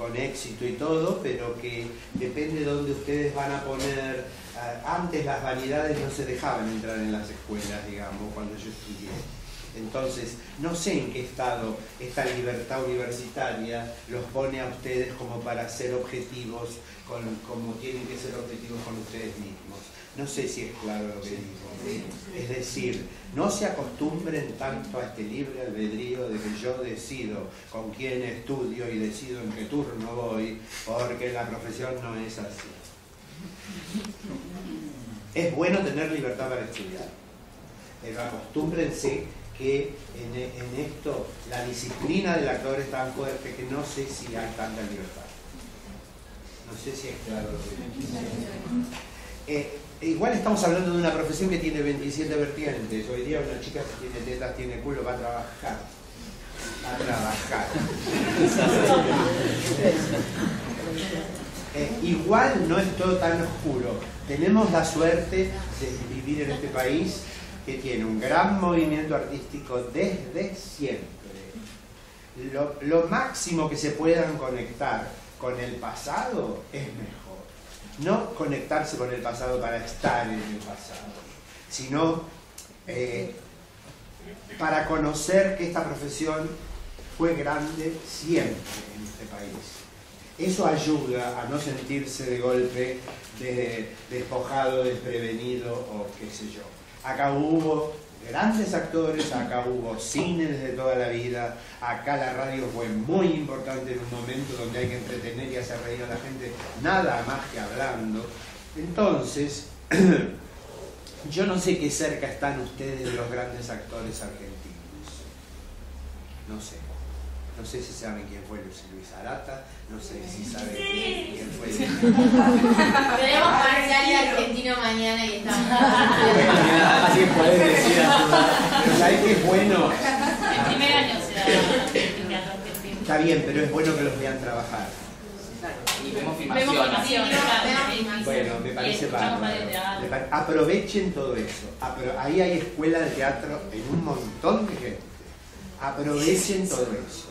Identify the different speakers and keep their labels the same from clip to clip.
Speaker 1: con éxito y todo, pero que depende de dónde ustedes van a poner. Antes las vanidades no se dejaban entrar en las escuelas, digamos, cuando yo estudié. Entonces, no sé en qué estado esta libertad universitaria los pone a ustedes como para ser objetivos, como tienen que ser objetivos con ustedes mismos. No sé si es claro lo que digo. Es decir, no se acostumbren tanto a este libre albedrío de que yo decido con quién estudio y decido en qué turno voy, porque la profesión no es así. Es bueno tener libertad para estudiar, pero acostúmbrense que en esto la disciplina del actor es tan fuerte que no sé si hay tanta libertad. No sé si es claro lo que digo. Igual estamos hablando de una profesión que tiene 27 vertientes. Hoy día una chica que tiene tetas, tiene culo, va a trabajar. Va a trabajar. Igual no es todo tan oscuro. Tenemos la suerte de vivir en este país que tiene un gran movimiento artístico desde siempre. Lo máximo que se puedan conectar con el pasado es mejor. No conectarse con el pasado para estar en el pasado, sino para conocer que esta profesión fue grande siempre en este país. Eso ayuda a no sentirse de golpe despojado, desprevenido o qué sé yo. Acá hubo grandes actores, acá hubo cines de toda la vida, acá la radio fue muy importante en un momento donde hay que entretener y hacer reír a la gente, nada más que hablando. Entonces, yo no sé qué cerca están ustedes de los grandes actores argentinos. No sé. No sé si saben quién fue Luis Arata, no sé si saben quién fue.
Speaker 2: Tenemos parcial argentino mañana y estamos.
Speaker 1: Así que podés decir a tu lado. Pero ¿sabés qué es bueno?
Speaker 2: El primer año será el teatro argentino.
Speaker 1: Está bien, pero es bueno que los vean trabajar.
Speaker 3: Y vemos filmación.
Speaker 1: Bueno, me parece bárbaro. Aprovechen todo eso. Ahí hay escuela de teatro en un montón de gente. Aprovechen todo eso.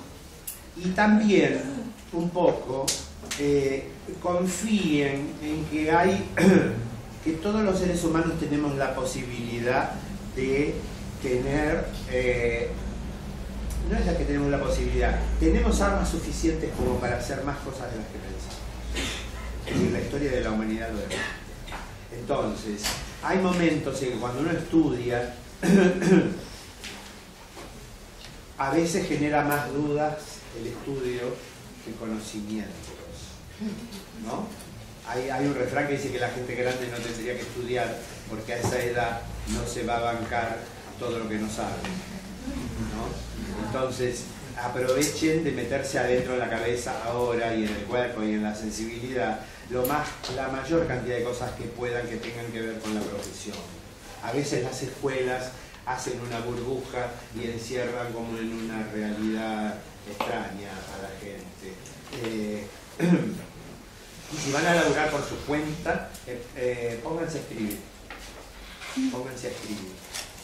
Speaker 1: Y también, un poco, confíen en que todos los seres humanos tenemos la posibilidad de tener, no es la que tenemos la posibilidad, tenemos armas suficientes como para hacer más cosas de las que pensamos. Es decir, la historia de la humanidad lo demuestra. Entonces, hay momentos en que cuando uno estudia, a veces genera más dudas el estudio que conocimientos, ¿no? Hay un refrán que dice que la gente grande no tendría que estudiar porque a esa edad no se va a bancar todo lo que no sabe, ¿no? Entonces, aprovechen de meterse adentro de la cabeza ahora y en el cuerpo y en la sensibilidad la mayor cantidad de cosas que puedan que tengan que ver con la profesión. A veces las escuelas hacen una burbuja y encierran como en una realidad extraña a la gente. Y si van a laburar por su cuenta, pónganse a escribir. Pónganse a escribir.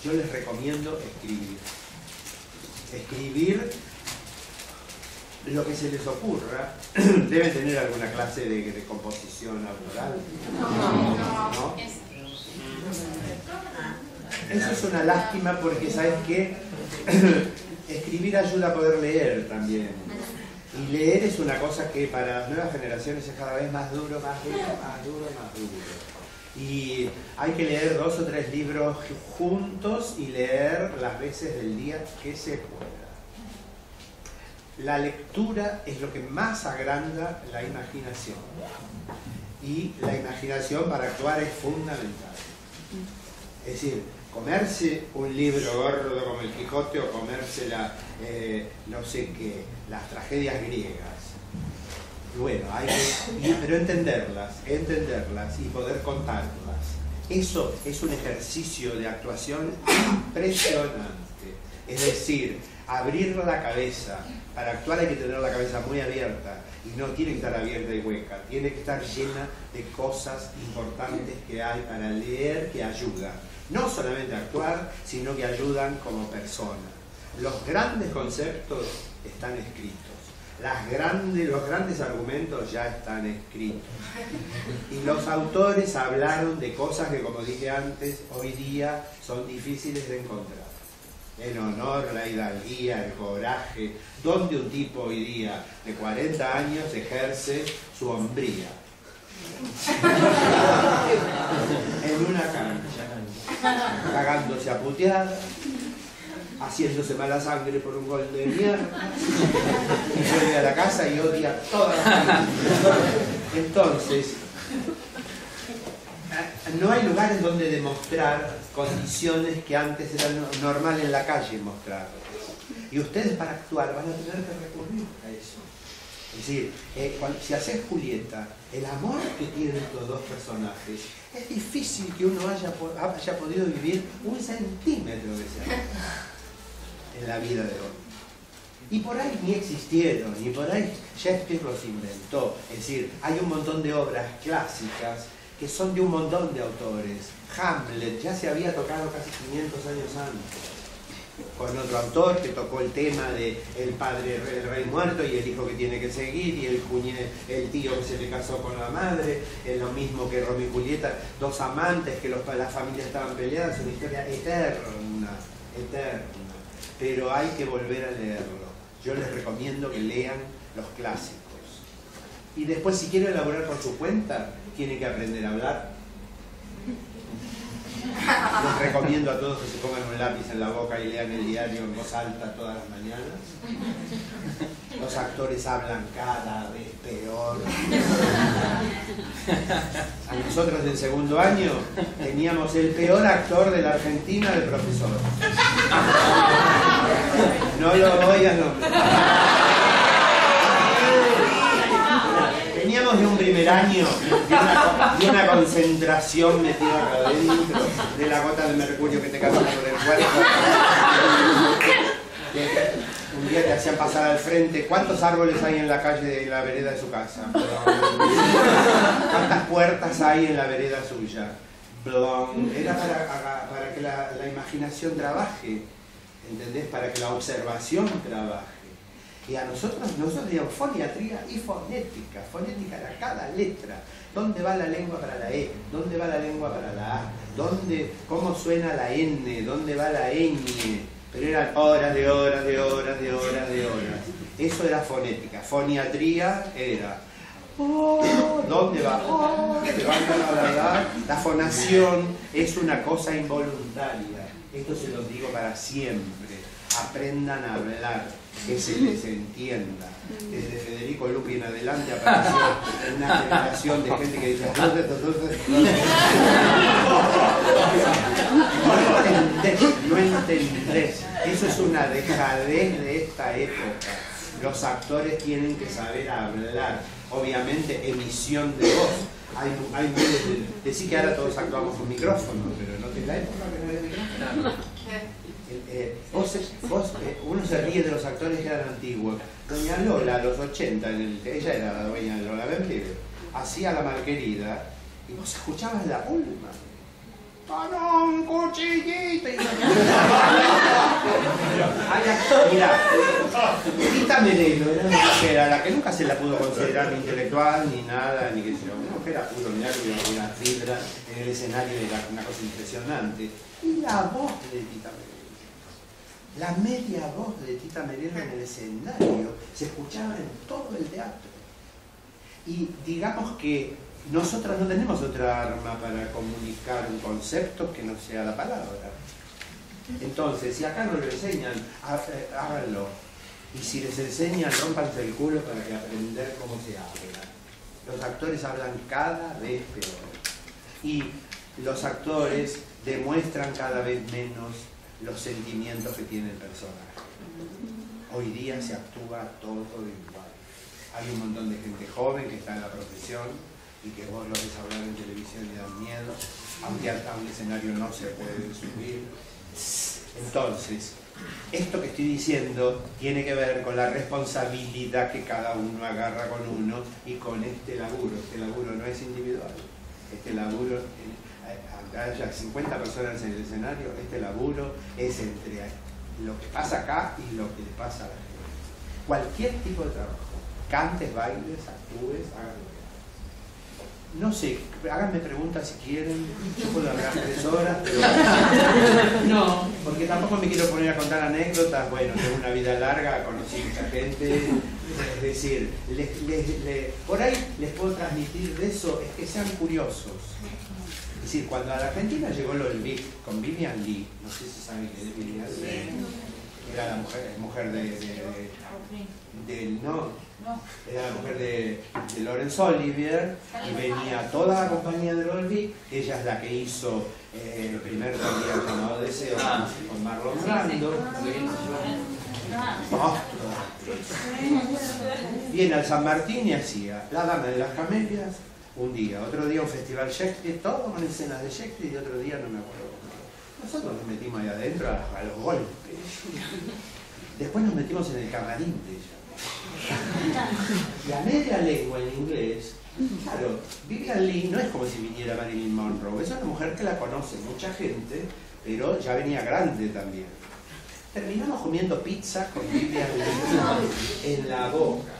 Speaker 1: Yo les recomiendo escribir. Escribir lo que se les ocurra. Deben tener alguna clase de composición natural. ¿No? Eso es una lástima porque, ¿sabes qué? Escribir ayuda a poder leer también. Y leer es una cosa que para las nuevas generaciones es cada vez más duro, más duro, más duro, más duro. Y hay que leer 2 o 3 libros juntos y leer las veces del día que se pueda. La lectura es lo que más agranda la imaginación. Y la imaginación para actuar es fundamental. Es decir, comerse un libro gordo como el Quijote o comerse no sé qué, las tragedias griegas. Bueno, pero entenderlas y poder contarlas. Eso es un ejercicio de actuación impresionante. Es decir, abrir la cabeza. Para actuar hay que tener la cabeza muy abierta y no tiene que estar abierta y hueca, tiene que estar llena de cosas importantes que hay para leer que ayudan. No solamente a actuar, sino que ayudan como persona. Los grandes conceptos están escritos. los grandes argumentos ya están escritos. Y los autores hablaron de cosas que, como dije antes, hoy día son difíciles de encontrar. El honor, la hidalguía, el coraje, donde un tipo hoy día de 40 años ejerce su hombría. En una cancha, cagándose a puteadas, haciéndose mala sangre por un gol de mierda, y vuelve a la casa y odia toda la familia. Entonces, no hay lugares donde demostrar condiciones que antes eran normal en la calle mostrar. Y ustedes para actuar van a tener que recurrir a eso. Es decir, si haces Julieta, el amor que tienen estos dos personajes, es difícil que uno haya podido vivir un centímetro de ese amor en la vida de hoy. Y por ahí ni existieron, ni por ahí Shakespeare los inventó. Es decir, hay un montón de obras clásicas que son de un montón de autores. Hamlet ya se había tocado casi 500 años antes, con otro autor que tocó el tema de el padre, el rey muerto y el hijo que tiene que seguir, y el tío que se le casó con la madre, lo mismo que Romeo y Julieta, dos amantes que las familias estaban peleadas, es una historia eterna, pero hay que volver a leerlo. Yo les recomiendo que lean los clásicos. Y después, si quieren elaborar por su cuenta, tienen que aprender a hablar. Les recomiendo a todos que se pongan un lápiz en la boca y lean el diario en voz alta todas las mañanas. Los actores hablan cada vez peor. A nosotros del segundo año teníamos el peor actor de la Argentina, el profesor. No lo voy a nombrar. Veníamos de un primer año de una concentración metida acá adentro, de la gota de mercurio que te cae por el cuerpo. Un día te hacían pasar al frente. ¿Cuántos árboles hay en la calle de la vereda de su casa? ¿Cuántas puertas hay en la vereda suya? Era para que la imaginación trabaje, ¿entendés? Para que la observación trabaje. Y a nosotros digamos foniatría y fonética. Fonética era cada letra. ¿Dónde va la lengua para la E? ¿Dónde va la lengua para la A? ¿Cómo suena la N? ¿Dónde va la ñ? Pero eran horas de horas de horas de horas de horas. Eso era fonética. Foniatría era ¿dónde va? La fonación es una cosa involuntaria. Esto se los digo para siempre. Aprendan a hablar, que se les entienda. Desde Federico Lupi en adelante apareció una generación de gente que dice no entendés. Eso es una dejadez de esta época. Los actores tienen que saber hablar. Obviamente, emisión de voz. Hay decir que ahora todos actuamos con micrófono, pero no es la época que no había micrófono. Uno se ríe de los actores que eran antiguos. Doña Lola, a los 80, ella era la doña Lola Berlier, hacía La Malquerida y vos escuchabas la ulma. ¡Con un cuchillito! Mirá, Tita Merelo era una mujer a la que nunca se la pudo considerar ni intelectual ni nada, ni que sea una mujer a puro nervio, una fibra en el escenario, era una cosa impresionante. Y la voz de Tita Merelo. La media voz de Tita Merelo en el escenario se escuchaba en todo el teatro. Y digamos que nosotros no tenemos otra arma para comunicar un concepto que no sea la palabra. Entonces, si acá no lo enseñan, háganlo. Y si les enseñan, rómpanse el culo para que aprender cómo se habla. Los actores hablan cada vez peor. Y los actores demuestran cada vez menos los sentimientos que tiene el personaje. Hoy día se actúa todo igual. Hay un montón de gente joven que está en la profesión y que vos lo ves hablar en televisión y dan miedo, aunque a un escenario no se puede subir. Entonces, esto que estoy diciendo tiene que ver con la responsabilidad que cada uno agarra con uno y con este laburo. Este laburo no es individual. Este laburo, aunque haya 50 personas en el escenario, este laburo es entre lo que pasa acá y lo que le pasa a la gente. cualquier tipo de trabajo. Cantes, bailes, actúes, hagan lo que hagan. No sé, háganme preguntas si quieren, yo puedo hablar 3 horas, pero no, porque tampoco me quiero poner a contar anécdotas. Bueno, tengo una vida larga, conocí mucha gente, es decir, por ahí les puedo transmitir de eso, es que sean curiosos. Es decir, cuando a la Argentina llegó Lolvic con Vivian Leigh, no sé si saben que es Vivian Leigh, era la mujer era la mujer de Laurence Olivier, y venía toda la compañía de Lolvic. Ella es la que hizo el primer día llamado Deseo con Marlon Brando. Viene al San Martín y hacía La Dama de las Camelias un día, otro día un festival Shakespeare, todo con escenas de Shakespeare, y otro día no me acuerdo. Nosotros nos metimos ahí adentro a los golpes. Después nos metimos en el camarín de ella. Y a media lengua en inglés, claro, Vivian Leigh no es como si viniera Marilyn Monroe, es una mujer que la conoce mucha gente, pero ya venía grande también. Terminamos comiendo pizza con Vivian Leigh en la boca.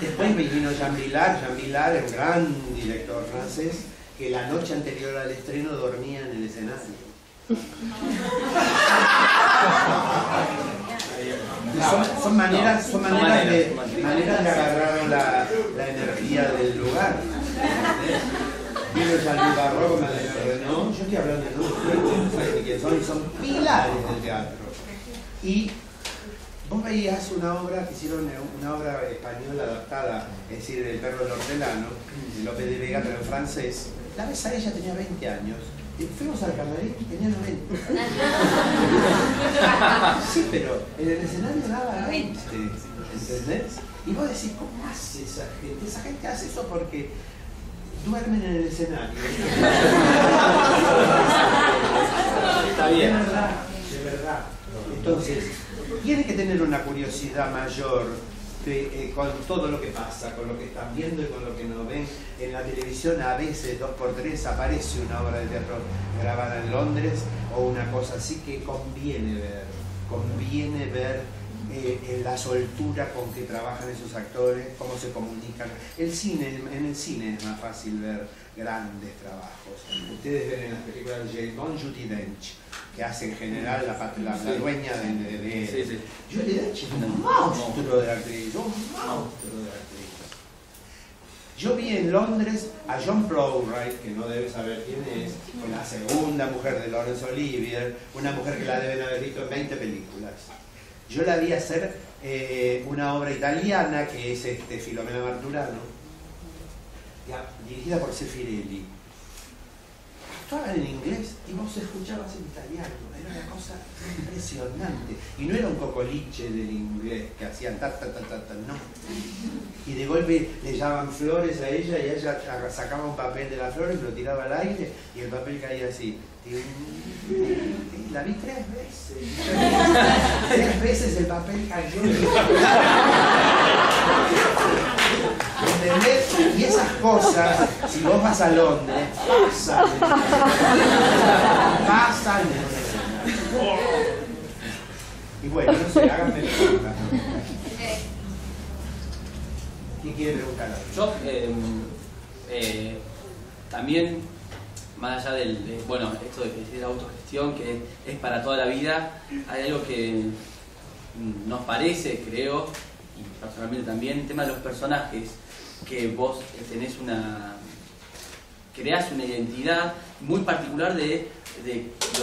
Speaker 1: Después vino Jean Vilar es un gran director francés que la noche anterior al estreno dormía en el escenario. Son maneras de agarrar la energía del lugar. Vino Jean-Luc Barrault, ¿no? Yo estoy hablando de nombres, son pilares del teatro. Y vos veías una obra que hicieron, una obra española adaptada, es decir, El perro del hortelano, de Lope de Vega, pero en francés. La ves a ella, tenía 20 años. Y fuimos al camarín, tenía 90. Sí, pero en el escenario daba 20, ¿entendés? Y vos decís, ¿cómo hace esa gente? Esa gente hace eso porque duermen en el escenario.
Speaker 3: Está bien.
Speaker 1: De verdad. Entonces, tiene que tener una curiosidad mayor con todo lo que pasa, con lo que están viendo y con lo que no ven. En la televisión a veces 2x3 aparece una obra de teatro grabada en Londres o una cosa así que conviene ver la soltura con que trabajan esos actores, cómo se comunican. En el cine es más fácil ver grandes trabajos. Ustedes ven en las películas de James Bond, Judi Dench, que hace en general la dueña de
Speaker 3: Sí.
Speaker 1: Judi Dench es un monstruo de actriz, Yo vi en Londres a John Plowright, que no debe saber quién es, con la segunda mujer de Laurence Olivier, una mujer que la deben haber visto en 20 películas. Yo la vi hacer una obra italiana que es Filomena Marturano, dirigida por Sefirelli. Actuaban en inglés y vos escuchabas en italiano, era una cosa impresionante. Y no era un cocoliche del inglés que hacían no. Y de golpe le echaban flores a ella y ella sacaba un papel de las flores, lo tiraba al aire y el papel caía así. La vi 3 veces. 3 veces el papel cayó. ¿Entendés? Y esas cosas, si vos vas a Londres, pasan. Y bueno, no sé, háganme preguntas. ¿Quién quiere preguntar?
Speaker 3: Yo también, más allá bueno, esto de la autogestión, que es para toda la vida, hay algo que nos parece, creo, y personalmente también, el tema de los personajes, que vos creás una identidad muy particular de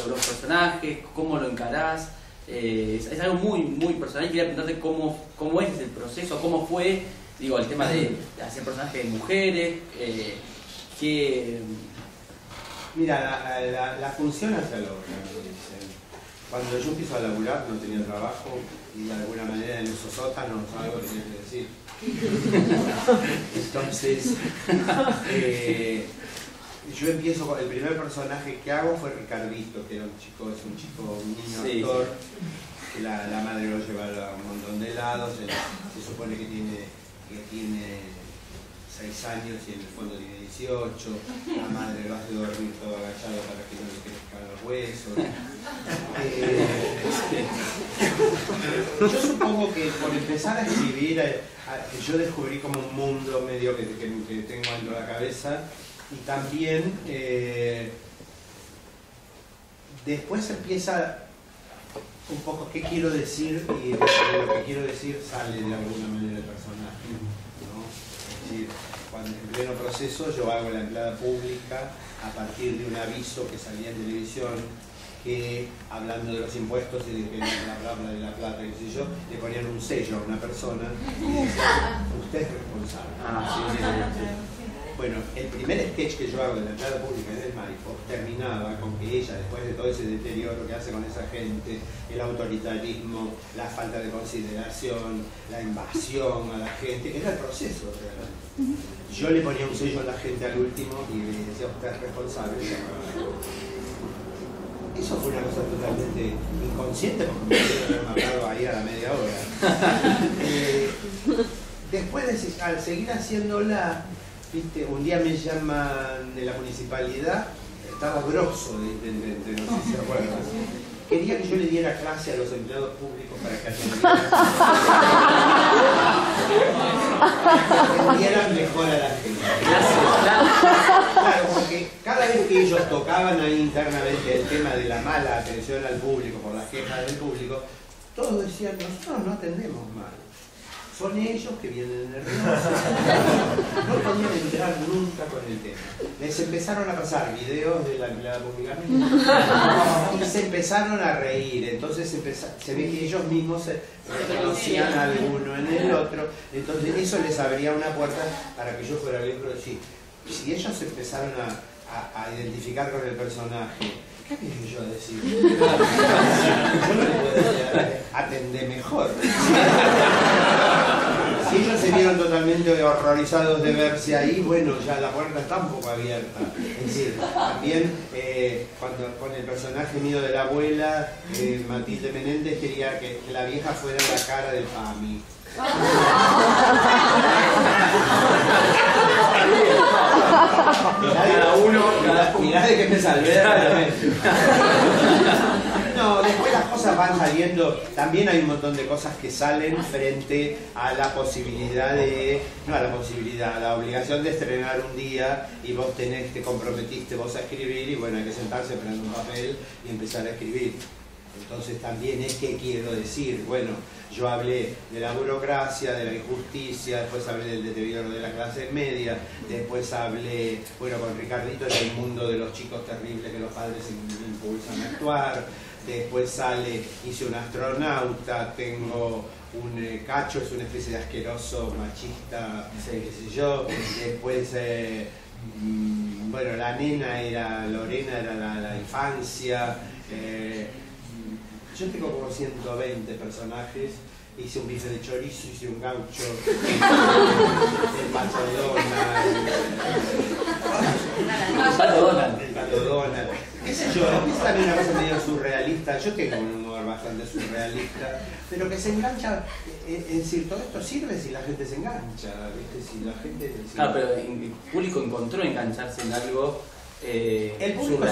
Speaker 3: los personajes, cómo lo encarás. Es algo muy, muy personal. Y quería preguntarte cómo es el proceso, cómo fue, digo, el tema de hacer personajes de mujeres,
Speaker 1: Mira, la función hacia lo cuando yo empiezo a laburar no tenía trabajo y de alguna manera en esos sótanos algo tenía que decir. Entonces, yo empiezo con el primer personaje que hago fue Ricardito, que era un niño actor, que la madre lo lleva a un montón de lados, se supone que tiene 6 años y en el fondo tiene 18, la madre lo hace dormir todo agachado para que no le crezcan los huesos. Yo supongo que por empezar a escribir, yo descubrí como un mundo medio que tengo dentro de la cabeza, y también después empieza un poco qué quiero decir, y de lo que quiero decir sale de alguna manera el personaje, ¿no? Es decir, cuando en pleno proceso yo hago la empleada pública a partir de un aviso que salía en televisión que, hablando de los impuestos y de que de la plata, qué sé yo, le ponían un sello a una persona y decían, usted es responsable. Bueno, el primer sketch que yo hago de la entrada pública en el Maipo terminaba con que ella, después de todo ese deterioro que hace con esa gente, el autoritarismo, la falta de consideración, la invasión a la gente, que era el proceso realmente. Yo le ponía un sello a la gente al último y le decía, usted es responsable. Eso fue una cosa totalmente inconsciente porque me pudieron haber matado ahí a la media hora. Después, al seguir haciéndola, ¿viste? Un día me llaman de la municipalidad, estaba Grosso de no sé si se acuerdan. Quería que yo le diera clase a los empleados públicos para que atendieran mejor a la gente. Claro, porque cada vez que ellos tocaban ahí internamente el tema de la mala atención al público por las quejas del público, todos decían, nosotros no atendemos mal. Son ellos que vienen nerviosos. No podían entrar nunca con el tema. Les empezaron a pasar videos de la empleada pública y se empezaron a reír. Entonces se ve que ellos mismos se reconocían a alguno en el otro. Entonces eso les abría una puerta para que yo fuera bien. Pero sí, si ellos empezaron a identificar con el personaje, ¿qué había yo a decir? Yo no le puedo decir, atendé mejor. Si ellos se vieron totalmente horrorizados de verse ahí, bueno, ya la puerta está un poco abierta. Es decir, también cuando con el personaje mío de la abuela, Matilde Menéndez quería que la vieja fuera la cara del PAMI. Cada uno, mirá de qué me salvé realmente. No, después las cosas van saliendo. También hay un montón de cosas que salen frente a la posibilidad de, no a la posibilidad, a la obligación de estrenar un día y vos te comprometiste vos a escribir y bueno, hay que sentarse, prender un papel y empezar a escribir. Entonces también es que quiero decir, bueno, yo hablé de la burocracia, de la injusticia, después hablé del deterioro de la clase media, después hablé, bueno, con Ricardito del mundo de los chicos terribles que los padres impulsan a actuar, después hice un astronauta, tengo un Cacho, es una especie de asqueroso machista, qué sé yo, después, bueno, la nena Lorena era la infancia, yo tengo como 120 personajes, hice un bife de chorizo, hice un gaucho, el Pato Donald, el Pato Donald, qué sé yo, es también una cosa medio surrealista, yo tengo un humor bastante surrealista, pero que se engancha, es decir, todo esto sirve si la gente se engancha, ¿viste? Si la gente...
Speaker 3: Claro, pero el público encontró engancharse en algo...
Speaker 1: El público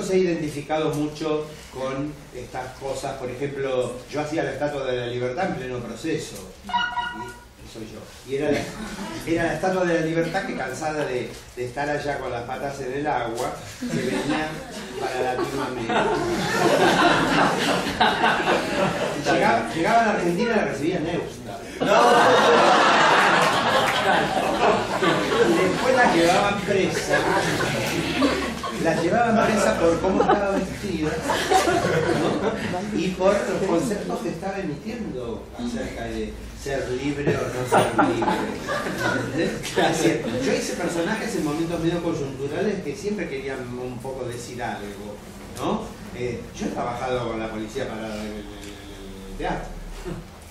Speaker 1: se ha identificado mucho con estas cosas. Por ejemplo, yo hacía la Estatua de la Libertad en pleno proceso, y soy yo, y era la Estatua de la Libertad que, cansada de estar allá con las patas en el agua, se venía para Latinoamérica. Llegaba a la Argentina y la recibía Neusta. Y después la llevaban presa. La llevaban presa por cómo estaba vestida, ¿no? Y por los conceptos que estaba emitiendo acerca de ser libre o no ser libre. ¿Entendés? Yo hice personajes en momentos medio coyunturales que siempre querían un poco decir algo, ¿no? Yo he trabajado con la policía para el teatro.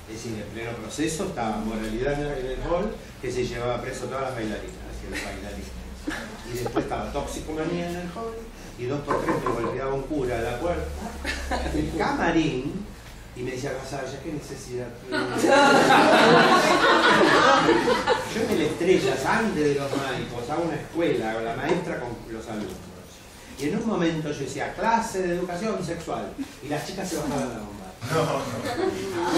Speaker 1: Es decir, en pleno proceso estaba Moralidad en el hall, que se llevaba preso todas las bailarinas, los bailarines. Y después estaba Toxicomanía en el hall, y 2 por 3 me golpeaba un cura a la puerta, el camarín, y me decía, Gasalla, ¿qué necesidad? Yo en el estreno estrellas antes de los maicos a una escuela, o la maestra con los alumnos. Y en un momento yo decía, clase de educación sexual, y las chicas se bajaban la bomba.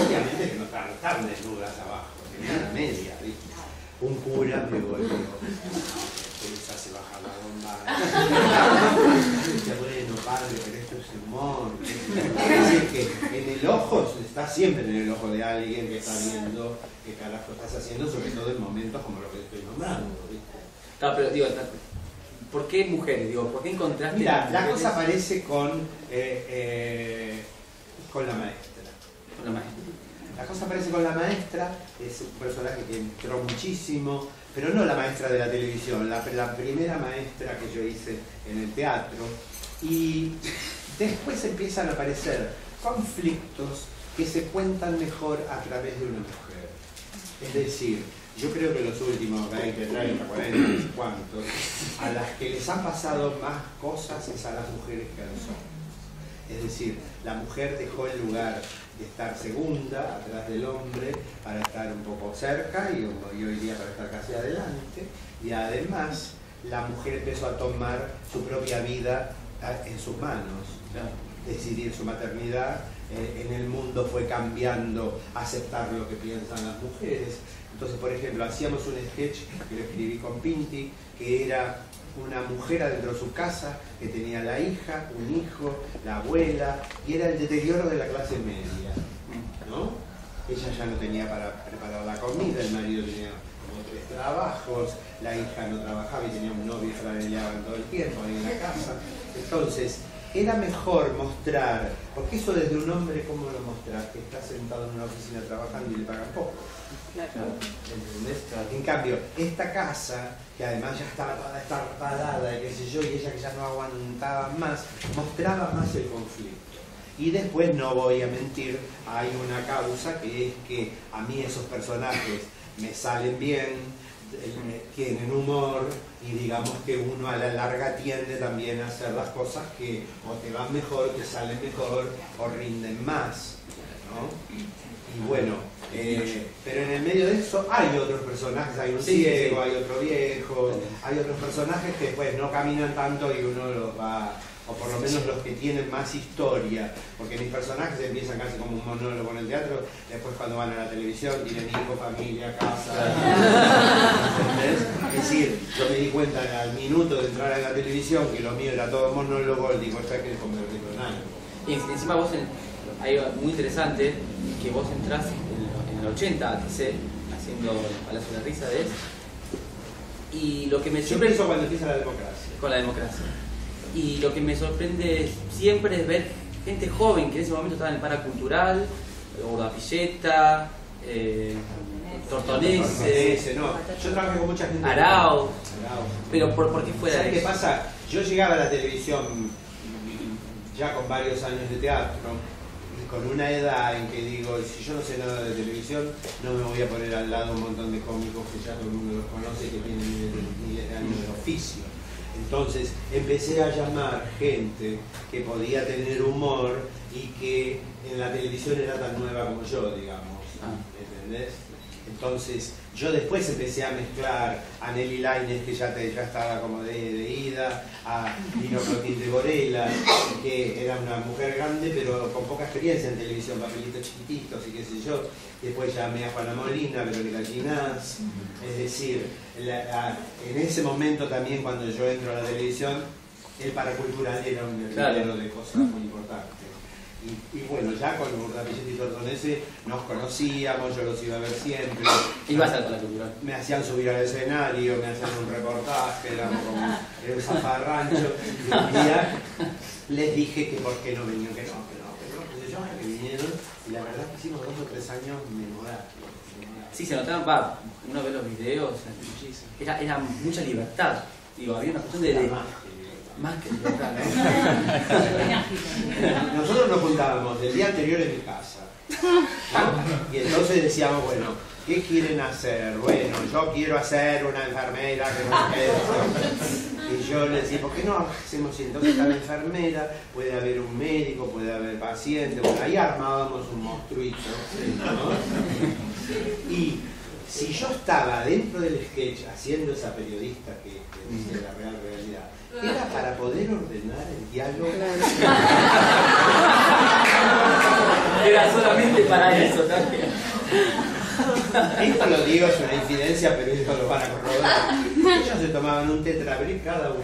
Speaker 1: Obviamente que no estaban desnudas abajo, tenían la media, ¿viste? Un cura me golpeó. Esa se baja la bomba. Dice, bueno, padre, pero esto es humor. Es decir, que en el ojo, está siempre en el ojo de alguien que está viendo qué carajo estás haciendo, sobre todo en momentos como lo que estoy nombrando, ¿viste?
Speaker 3: Claro, pero digo, ¿por qué mujeres? Digo, ¿por qué encontraste?
Speaker 1: Mira, la cosa aparece con la maestra.
Speaker 3: Con la maestra.
Speaker 1: La cosa aparece con la maestra, es un personaje que entró muchísimo, pero no la maestra de la televisión, la primera maestra que yo hice en el teatro. Y después empiezan a aparecer conflictos que se cuentan mejor a través de una mujer. Es decir, yo creo que los últimos 20, 30, 40, no sé cuántos, a las que les han pasado más cosas es a las mujeres que a los hombres. Es decir, la mujer dejó el lugar de estar segunda, atrás del hombre, para estar un poco cerca y hoy día para estar casi adelante. Y además, la mujer empezó a tomar su propia vida en sus manos, decidir su maternidad. En el mundo fue cambiando, aceptar lo que piensan las mujeres. Entonces, por ejemplo, hacíamos un sketch que lo escribí con Pinti, que era una mujer adentro de su casa que tenía la hija, un hijo, la abuela, y era el deterioro de la clase media, ¿no? Ella ya no tenía para preparar la comida, el marido tenía como 3 trabajos, la hija no trabajaba y tenía un novio que la peleaban todo el tiempo ahí en la casa. Entonces, era mejor mostrar, porque eso desde un hombre, ¿cómo lo mostrás? Que está sentado en una oficina trabajando y le pagan poco. Claro. ¿Entendés? En cambio, esta casa, que además ya estaba toda estartalada y qué sé yo, y ella que ya no aguantaba más, mostraba más el conflicto. Y después, no voy a mentir, hay una causa que es que a mí esos personajes me salen bien, tienen humor, y digamos que uno a la larga tiende también a hacer las cosas que o te van mejor, te salen mejor o rinden más, ¿no? Y bueno, pero en el medio de eso hay otros personajes, hay un ciego, hay otro viejo, hay otros personajes que después no caminan tanto y uno los va, o por lo menos los que tienen más historia, porque mis personajes empiezan casi como un monólogo en el teatro, después cuando van a la televisión tienen hijos, familia, casa, ¿entendés? Es decir, yo me di cuenta al minuto de entrar a la televisión que lo mío era todo monólogo, digo, esto hay que convertirlo en algo.
Speaker 3: Y encima vos, hay algo muy interesante, que vos entrás en el 80 a TC, haciendo Palacio de la Risa de él, y lo que me sorprende...
Speaker 1: Eso cuando empieza la democracia.
Speaker 3: Con la democracia. Y lo que me sorprende siempre es ver gente joven que en ese momento estaba en el paracultural, Urdapilleta, Tortonese,
Speaker 1: no. Yo trabajé con mucha gente.
Speaker 3: Arau. Pero ¿por qué fuera
Speaker 1: ¿Sabes
Speaker 3: eso?
Speaker 1: qué pasa? Yo llegaba a la televisión ya con varios años de teatro, y con una edad en que digo, si yo no sé nada de televisión, no me voy a poner al lado un montón de cómicos que ya todo el mundo los conoce y que tienen miles de años de oficio. Entonces empecé a llamar gente que podía tener humor y que en la televisión era tan nueva como yo, digamos, ¿entendés? Entonces yo después empecé a mezclar a Nelly Lainez, que ya estaba como de ida, a Lino Clotilde Borela, que era una mujer grande pero con poca experiencia en televisión, papelitos chiquititos y qué sé yo. Después llamé a Juana Molina, Verónica Ginás. Es decir, en ese momento también cuando yo entro a la televisión, el paracultural era un hervidero de cosas muy importantes. Y bueno, ya con Urdapilleta y Tortonese nos conocíamos, yo los iba a ver siempre.
Speaker 3: ¿Ibas a la cultural?
Speaker 1: Me hacían subir al escenario, me hacían un reportaje, éramos como un zafarrancho. Y un día les dije que por qué no venían, que no, que vinieron. Y la verdad que hicimos 2 o 3 años memorables.
Speaker 3: Sí, se notaban, uno ve los videos, era mucha libertad. Digo, había una cuestión de más que libertad, ¿no?
Speaker 1: Nosotros nos juntábamos el día anterior en mi casa, ¿no? Y entonces decíamos, bueno, ¿qué quieren hacer? Bueno, yo quiero hacer una enfermera que no sé qué. Y yo le decía, ¿por qué no hacemos? Entonces está la enfermera, puede haber un médico, puede haber paciente. Bueno, ahí armábamos un monstruito, ¿no? Y Si yo estaba dentro del sketch haciendo esa periodista que dice la real realidad, era para poder ordenar el diálogo.
Speaker 3: Era solamente para eso también.
Speaker 1: Esto lo digo, es una infidencia, pero esto lo van a corroborar. Ellos se tomaban un tetrabric cada uno.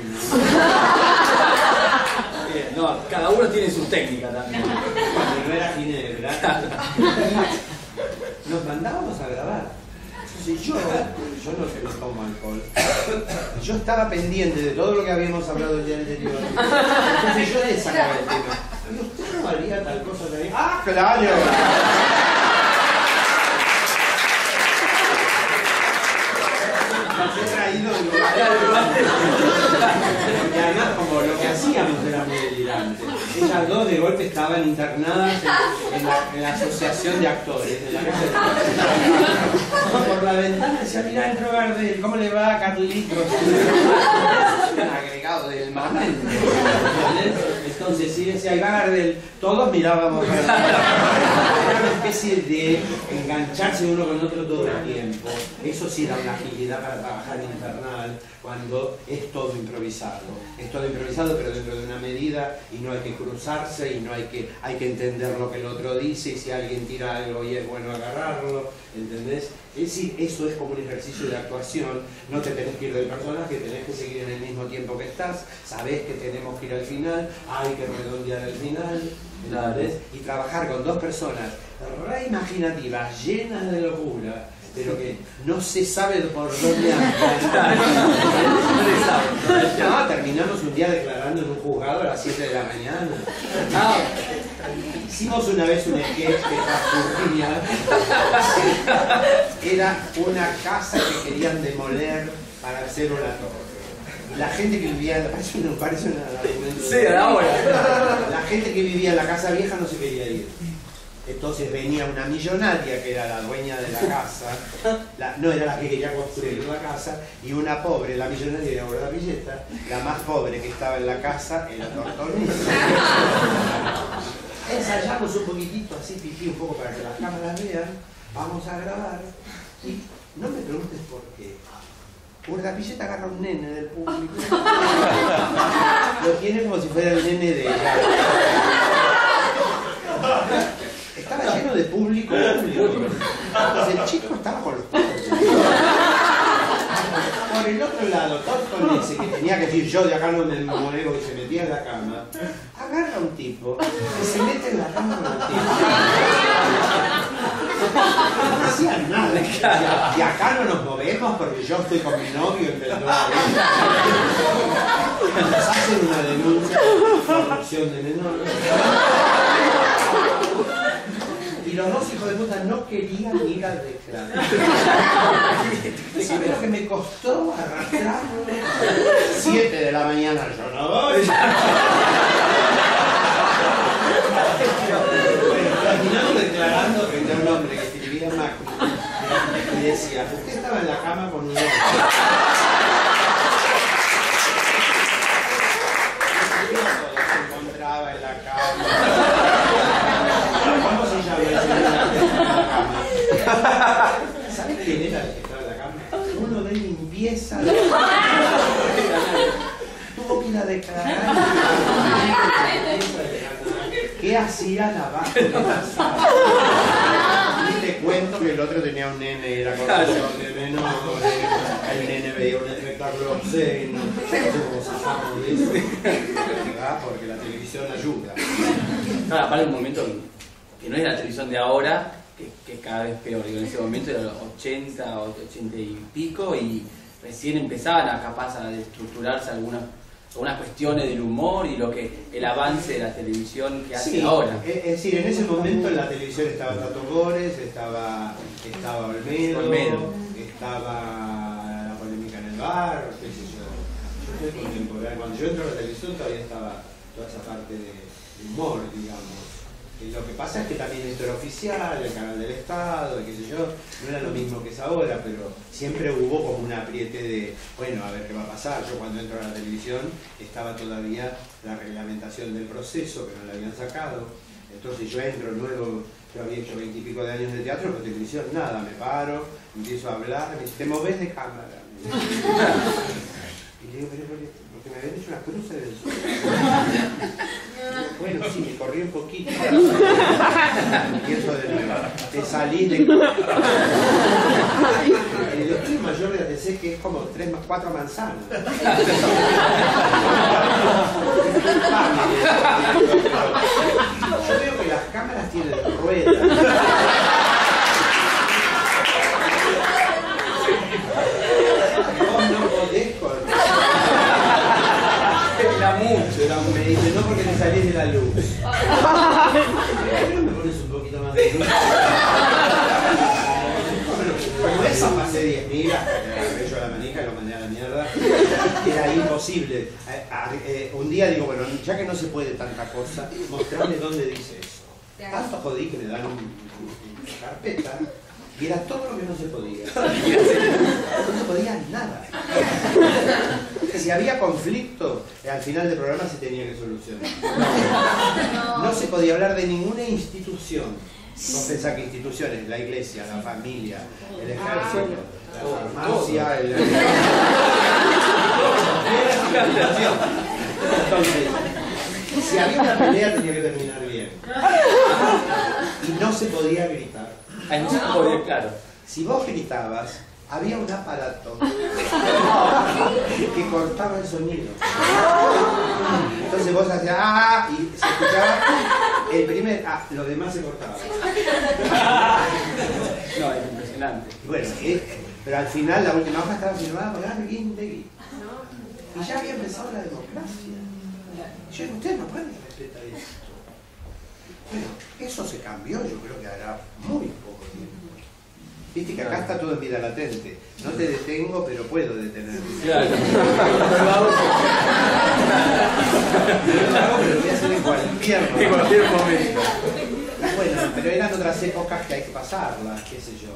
Speaker 3: Bien, no, cada uno tiene su técnica también.
Speaker 1: Cuando no era ginebra, nos mandábamos a grabar. Entonces yo no tomo alcohol. Yo estaba pendiente de todo lo que habíamos hablado el día anterior. Entonces yo le sacaba el tema. ¿Y usted no haría tal cosa también? ¡Ah, claro! He traído y además como lo que hacíamos era muy delirante. Ellas dos de golpe estaban internadas en la asociación de actores de la casa de por la ventana decía, mirá entró Gardel, ¿cómo le va a Carlitos? Es un agregado del momento. Entonces si decía, ahí va Gardel, todos mirábamos a Gardel. Era una especie de engancharse uno con otro todo el tiempo. Eso sí era una agilidad para trabajar infernal, cuando es todo improvisado. Es todo improvisado, pero dentro de una medida, y no hay que cruzarse, y no hay que entender lo que el otro dice, y si alguien tira algo y es bueno agarrarlo, ¿entendés? Es decir, eso es como un ejercicio de actuación, no te tenés que ir del personaje, tenés que seguir en el mismo tiempo que estás, sabés que tenemos que ir al final, hay que redondear el final, ¿entendés? Y trabajar con dos personas re imaginativas, llenas de locura, pero que no se sabe por dónde andar. No, terminamos un día declarando en un juzgado a las 7 de la mañana. Hicimos una vez un sketch que transcurría. Era una casa que querían demoler para hacer una torre. La gente que vivía, parece una
Speaker 3: sí, ahora.
Speaker 1: La gente que vivía en la casa vieja no se quería ir. Entonces venía una millonaria que era la dueña de la casa, no era la que quería construir la casa, y una pobre, la millonaria era Borda Villeta, la más pobre que estaba en la casa era Tortolini. Ensayamos un poquitito así, pipí, un poco para que las cámaras vean, vamos a grabar, y no me preguntes por qué. Borda Villeta agarra un nene del público, lo tiene como si fuera el nene de ella. Estaba lleno de público. Entonces el chico estaba con los pobres. Por el otro lado, Tortonese, que tenía que decir yo de acá no me muevo y se metía en la cama, agarra a un tipo y se mete en la cama con el tipo. No hacían nada. Y acá no nos movemos porque yo estoy con mi novio en Belgrano. Nos hacen una denuncia por corrupción de menores. Y los dos hijos de puta no querían ir al declarar. ¿Sabes lo que me costó arrastrarlo? 7 de la mañana, yo no voy. Terminamos declarando frente a un hombre que escribía Macri y decía, usted estaba en la cama con un hombre. Se encontraba en la cama. ¿Cómo se llama la cama? ¿Sabes quién era el que estaba en la cama? Uno de limpieza. Tuvo que ir a declarar. ¿Qué hacían abajo de la sala? Y te cuento que el otro tenía un nene, era corrección de menores, el nene veía un espectáculo obsceno. ¿Cómo zafamos de eso? ¿Verdad? Porque la televisión ayuda.
Speaker 3: Ahora, para un momento que no es la televisión de ahora, que es cada vez peor. Digo, en ese momento era los 80 o 80 y pico, y recién empezaban a estructurarse algunas cuestiones del humor y el avance de la televisión que hace ahora. Es
Speaker 1: decir, en ese momento en la televisión estaba Tato Bores, estaba Olmedo, estaba la polémica en el bar, qué sé yo. Yo estoy contemporáneo. Cuando yo entro a la televisión todavía estaba toda esa parte de humor, digamos. Y lo que pasa es que también esto era oficial, el canal del Estado, qué sé yo, no era lo mismo que es ahora, pero siempre hubo como un apriete de, bueno, a ver qué va a pasar. Yo cuando entro a la televisión estaba todavía la reglamentación del proceso, que no la habían sacado, entonces yo entro nuevo, Yo había hecho 20 y pico de años de teatro, pero televisión nada, me paro, empiezo a hablar, me dice, ¿te movés de cámara? Y le digo, pero porque me habían hecho una cruz en el suelo. Bueno, sí, me corrí un poquito. Empiezo de nuevo. Te salís de... El estudio mayor de ATC que es como 4 manzanas. Yo veo que las cámaras tienen ruedas. Vos no podés correr. Me dice, no porque te salís de la luz. ¿Pero me pones un poquito más de luz? Como esa pasé 10.000 hasta que agarré yo a la manija y lo mandé a la mierda. Era imposible. Un día digo, bueno, ya que no se puede tanta cosa, mostrarme dónde dice eso. Tanto jodí que me dan una carpeta y era todo lo que no se podía. No se podía nada. Si había conflicto, al final del programa se tenía que solucionar. No se podía hablar de ninguna institución. Vos pensás que instituciones, la iglesia, la familia, el ejército, la farmacia, Entonces, si había una pelea tenía que terminar bien. Y no se podía gritar.
Speaker 3: No se podía, claro.
Speaker 1: Si vos gritabas, había un aparato que cortaba el sonido. Entonces vos hacías ¡ah! Y se escuchaba el primer ¡ah! Lo demás se cortaba.
Speaker 3: No, es impresionante.
Speaker 1: Bueno, pero al final la última hoja estaba firmada por alguien de Gui. Y ya había empezado la democracia. Y yo digo, ustedes no pueden respetar esto. Bueno, eso se cambió, yo creo que hará muy poco tiempo. Viste que acá está todo en vida latente. No te detengo, pero puedo detenerte.
Speaker 3: Claro.
Speaker 1: Pero lo voy a hacer en cualquier momento. Bueno, pero eran otras épocas que hay que pasarlas, qué sé yo.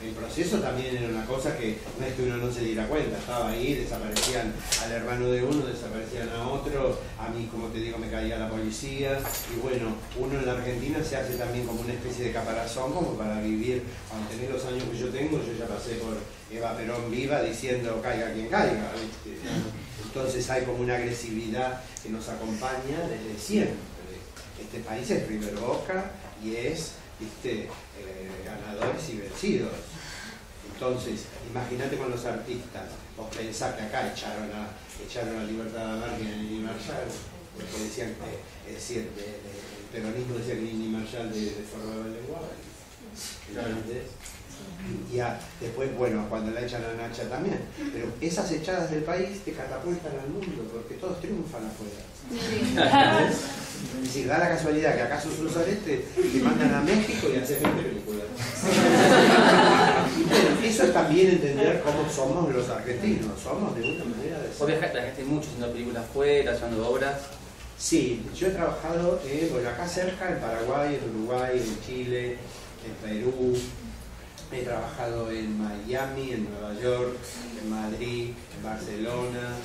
Speaker 1: El proceso también era una cosa que no es que uno no se diera cuenta, estaba ahí, desaparecían al hermano de uno, desaparecían a otro, a mí, como te digo, me caía la policía, y bueno, uno en la Argentina se hace también como una especie de caparazón, como para vivir, aunque tener los años que yo tengo, yo ya pasé por Eva Perón viva diciendo caiga quien caiga, ¿viste? Entonces hay como una agresividad que nos acompaña desde siempre. Este país es River Boca y es, ¿viste? Ganadores y vencidos. Entonces, imagínate con los artistas, vos pensás que acá echaron a Libertad Lamarque y a Nini Marshall, porque decían que, es decir, el peronismo decía que Nini Marshall deformaba el lenguaje. ¿Entendés? Y después, bueno, cuando la echan a Nacha también. Pero esas echadas del país te catapultan al mundo, porque todos triunfan afuera. ¿Entendés? Es decir, da la casualidad que acá sos un sorete y te mandan a México y haces 20 películas. Bueno, eso es también entender cómo somos los argentinos. Somos de una manera de ser.
Speaker 3: Vos viajaste mucho haciendo películas fuera, haciendo obras.
Speaker 1: Sí, yo he trabajado bueno, acá cerca, en Paraguay, en Uruguay, en Chile, en Perú. He trabajado en Miami, en Nueva York, en Madrid, en Barcelona.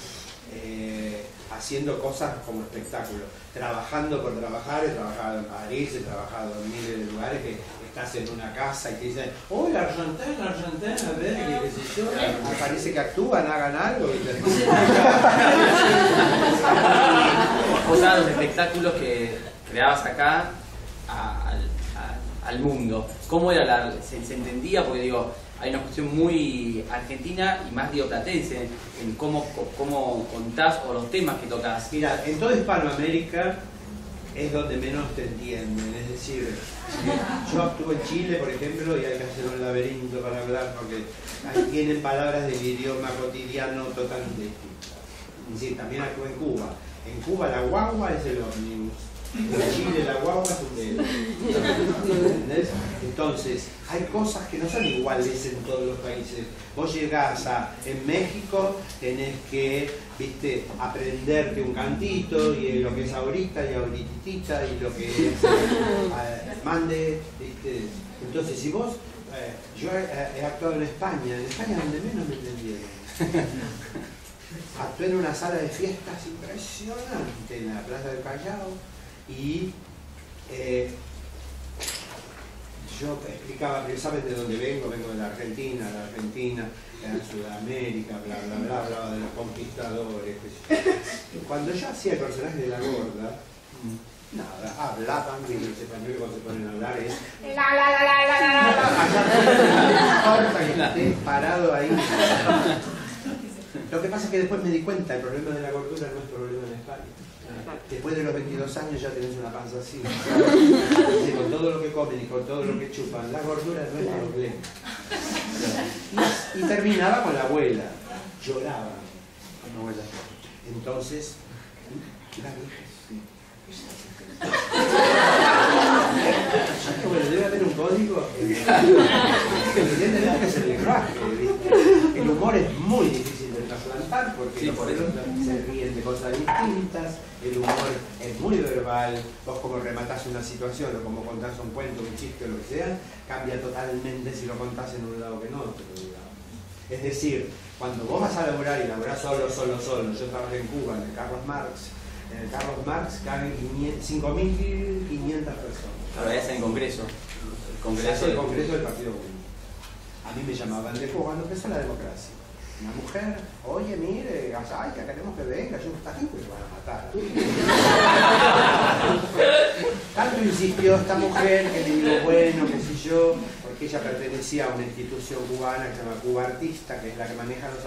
Speaker 1: Haciendo cosas como espectáculo, trabajando por trabajar. He trabajado en París, he trabajado en miles de lugares que estás en una casa y te dicen, hola Argentina, a ver, qué sé yo, parece que actúan, hagan algo y te
Speaker 3: Vos sabés los espectáculos que creabas acá al mundo. ¿Cómo era se entendía? Porque digo, hay una cuestión muy argentina y más rioplatense en cómo contás o los temas que tocas.
Speaker 1: Mira, en toda Hispanoamérica es donde menos te entienden, es decir, yo actúo en Chile, por ejemplo, y hay que hacer un laberinto para hablar porque ahí tienen palabras del idioma cotidiano totalmente distintas. Es decir, también actúo en Cuba. En Cuba la guagua es el ómnibus. En Chile la guagua es un dedo. ¿Entendés? Entonces, hay cosas que no son iguales en todos los países. Vos llegás en México, tenés que, viste, aprenderte un cantito y lo que es ahorita y ahoritita y lo que es mande, viste. Entonces, si vos, yo he actuado en España donde menos me entendieron. Actué en una sala de fiestas impresionante en la Plaza del Callao y yo explicaba, pero ¿saben de dónde vengo? Vengo de la Argentina, en Sudamérica, bla, bla, bla, hablaba de los conquistadores. Cuando yo hacía el personaje de la gorda, nada, hablaban, y los españoles cuando se ponen a hablar es allá, y parado ahí. Lo que pasa es que después me di cuenta, el problema de la gordura no es problema en España. Después de los 22 años ya tenés una panza así. Y con todo lo que comen y con todo lo que chupan, la gordura no es problema. Y terminaba con la abuela. Lloraba con la abuela. Entonces, la dije, sí. Bueno, debe haber un código. Evidentemente es el lenguaje. El humor es muy difícil de trasplantar porque los pelotas se ríen de cosas distintas. El humor es muy verbal. Vos como rematás una situación o como contás un cuento, un chiste o lo que sea, cambia totalmente si lo contás en un lado que en otro. Es decir, cuando vos vas a laburar y laburás solo, yo trabajé en Cuba, en el Carlos Marx. En el Carlos Marx caben 5.500 personas.
Speaker 3: Ahora es en el Congreso.
Speaker 1: El Congreso del Partido Comunista. A mí me llamaban de Cuba cuando empezó la democracia. Una mujer, oye, mire, ay, que queremos que venga, yo está aquí, pues lo van a matar. Tanto insistió esta mujer que le digo, bueno, qué sé yo, porque ella pertenecía a una institución cubana que se llama Cuba Artista, que es la que maneja los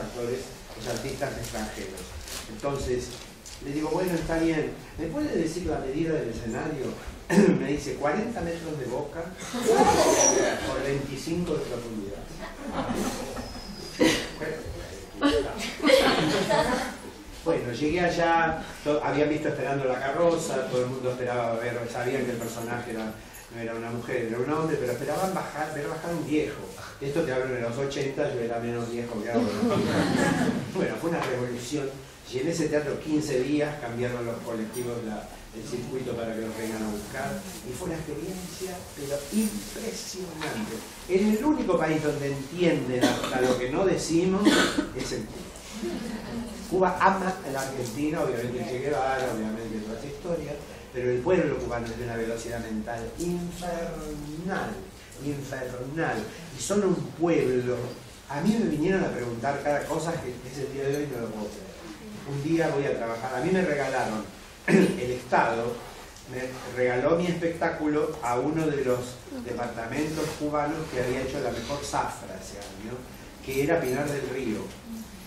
Speaker 1: artistas extranjeros. Entonces, le digo, bueno, está bien, ¿me puede decir la medida del escenario? Me dice 40 metros de boca por 25 de profundidad. Bueno, llegué allá, habían visto Esperando la carroza, todo el mundo esperaba ver, sabían que el personaje no era una mujer, era un hombre, pero esperaban ver bajar un viejo. Esto te hablo de los 80, yo era menos viejo que ahora. Bueno, fue una revolución. Y en ese teatro 15 días cambiaron los colectivos el circuito para que los vengan a buscar. Y fue una experiencia, pero impresionante. En el único país donde entienden hasta lo que no decimos es en Cuba. Cuba ama a la Argentina, obviamente el Che Guevara, obviamente toda esa historia, pero el pueblo cubano es de una velocidad mental infernal. Y son un pueblo. A mí me vinieron a preguntar cada cosa que ese día de hoy no lo puedo creer. Un día voy a trabajar, a mí me regalaron, el Estado me regaló mi espectáculo a uno de los departamentos cubanos que había hecho la mejor zafra ese año, que era Pinar del Río.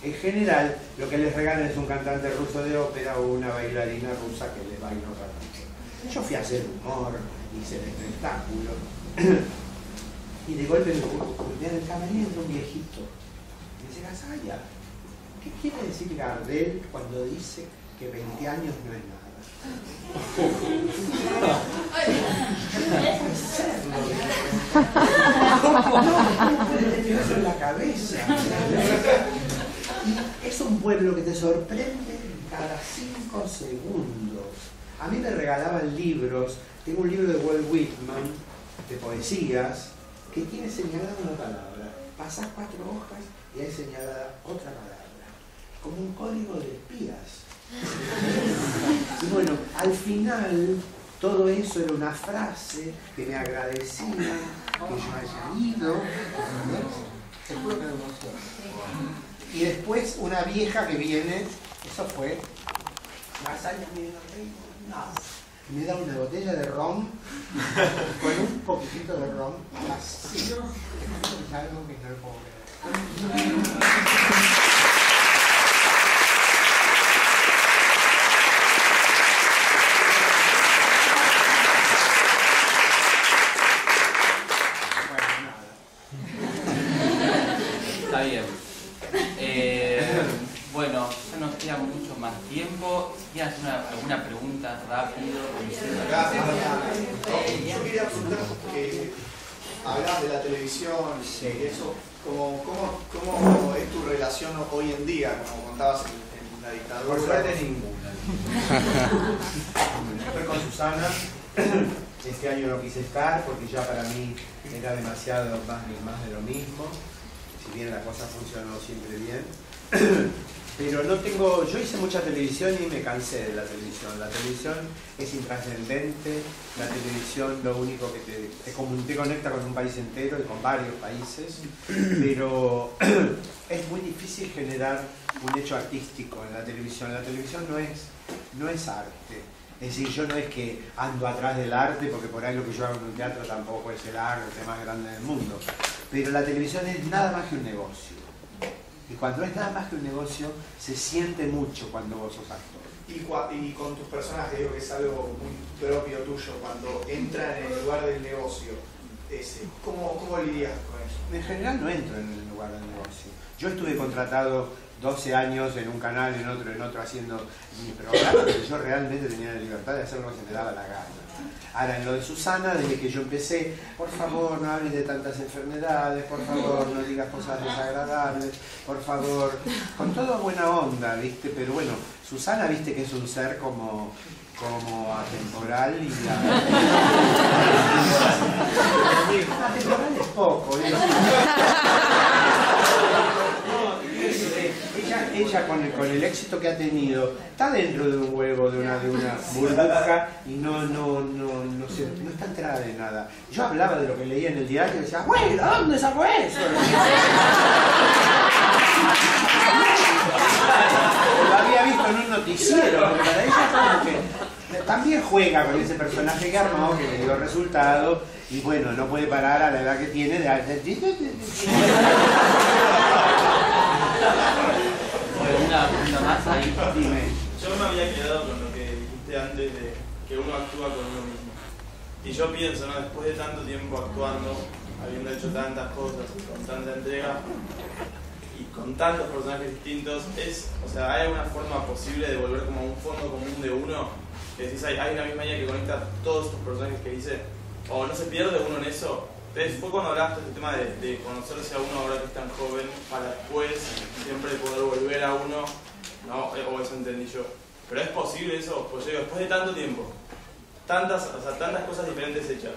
Speaker 1: En general, lo que les regalan es un cantante ruso de ópera o una bailarina rusa que les baila un ratito. Yo fui a hacer humor, hice el espectáculo, y de golpe me en el camarín entró un viejito. Me dice, Gasalla, ¿qué quiere decir Gardel cuando dice que 20 años no es nada? Eso en la cabeza. Es un pueblo que te sorprende cada 5 segundos. A mí me regalaban libros. Tengo un libro de Walt Whitman de poesías que tiene señalada una palabra. Pasás 4 hojas y hay señalada otra palabra. Como un código de espías. Y bueno, al final todo eso era una frase que me agradecía que yo haya ido. Seguro que me emociona. Y después una vieja que viene, eso fue, me da una botella de ron con un poquitito de ron vacío, es algo que no lo puedo creer.
Speaker 3: Está bien. Bueno, ya nos queda mucho más tiempo. ¿Quieres hacer alguna pregunta rápido?
Speaker 4: Gracias. Yo quería preguntar que hablabas de la televisión y eso, ¿cómo es tu relación hoy en día, como contabas en la dictadura?
Speaker 1: Por suerte ninguna. Estoy con Susana. Este año no quise estar porque ya para mí era demasiado más de lo mismo. Si bien la cosa funcionó siempre bien. pero no tengo, yo hice mucha televisión y me cansé de la televisión. La televisión es intrascendente, la televisión lo único que te conecta con un país entero y con varios países, pero es muy difícil generar un hecho artístico en la televisión. La televisión no es arte. Es decir, yo no es que ando atrás del arte, porque por ahí lo que yo hago en un teatro tampoco es el arte más grande del mundo. Pero la televisión es nada más que un negocio. Y cuando es nada más que un negocio, se siente mucho cuando vos sos actor.
Speaker 4: Y con tus personajes, digo que es algo muy propio tuyo, cuando entran en el lugar del negocio, ¿cómo lidias con eso?
Speaker 1: En general no entro en el lugar del negocio. Yo estuve contratado 12 años en un canal, en otro haciendo mi programa, pero yo realmente tenía la libertad de hacer lo que se me daba la gana. Ahora, en lo de Susana, desde que yo empecé, por favor, no hables de tantas enfermedades, por favor, no digas cosas desagradables, por favor, con toda buena onda, ¿viste? Pero bueno, Susana, ¿viste? Que es un ser como atemporal y atemporal es poco, ¿viste? Ella con el éxito que ha tenido está dentro de un huevo, de una burbuja y no está enterada de nada. Yo hablaba de lo que leía en el diario y decía, güey, ¿de dónde sacó eso? Lo había visto en un noticiero, porque para ella como que también juega con ese personaje que armó, que le dio resultado y bueno, no puede parar a la edad que tiene de
Speaker 3: Una pregunta más ahí.
Speaker 1: Dime.
Speaker 5: Yo me había quedado con lo que dijiste antes de que uno actúa con uno mismo. Y yo pienso, ¿no? Después de tanto tiempo actuando, habiendo hecho tantas cosas, con tanta entrega y con tantos personajes distintos, o sea, ¿hay alguna forma posible de volver como a un fondo común de uno? Que decís, hay una misma idea que conecta todos estos personajes que hice, o no se pierde uno en eso. Entonces fue cuando hablaste de este tema de conocerse a uno ahora que es tan joven, para después siempre poder volver a uno, ¿no? O eso entendí yo. Pero es posible eso, pues yo digo, después de tanto tiempo, tantas cosas diferentes hechas,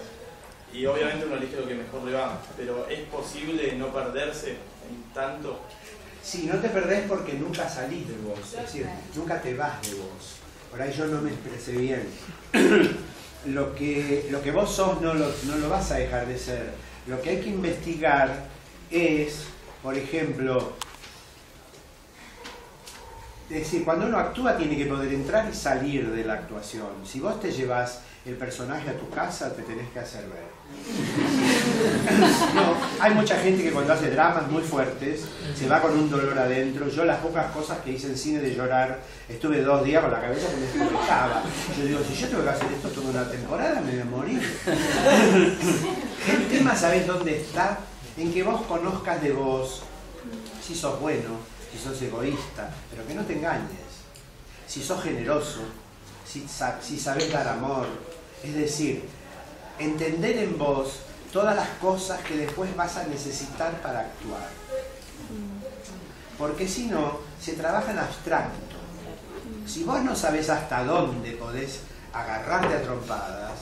Speaker 5: y obviamente uno elige lo que mejor le va, pero ¿es posible no perderse en tanto?
Speaker 1: Sí, no te perdés porque nunca salís de vos, es decir, nunca te vas de vos. Por ahí yo no me expresé bien. Lo que vos sos no lo vas a dejar de ser. Lo que hay que investigar es, por ejemplo, es decir, cuando uno actúa tiene que poder entrar y salir de la actuación. Si vos te llevas el personaje a tu casa, te tenés que hacer ver. No, hay mucha gente que cuando hace dramas muy fuertes se va con un dolor adentro. Yo las pocas cosas que hice en cine de llorar, estuve 2 días con la cabeza que me desconectaba. Yo digo, si yo tengo que hacer esto toda una temporada me voy a morir. El tema, ¿sabés dónde está? En que vos conozcas de vos si sos bueno, si sos egoísta, pero que no te engañes, si sos generoso, si sabés dar amor, es decir, entender en vos todas las cosas que después vas a necesitar para actuar. Porque si no, se trabaja en abstracto. Si vos no sabés hasta dónde podés agarrarte a trompadas,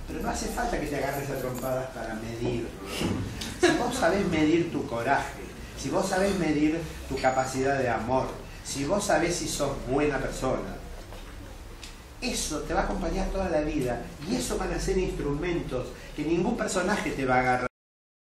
Speaker 1: pero no hace falta que te agarres a trompadas para medirlo. Si vos sabés medir tu coraje, si vos sabés medir tu capacidad de amor, si vos sabés si sos buena persona, eso te va a acompañar toda la vida y eso van a ser instrumentos que ningún personaje te va a agarrar.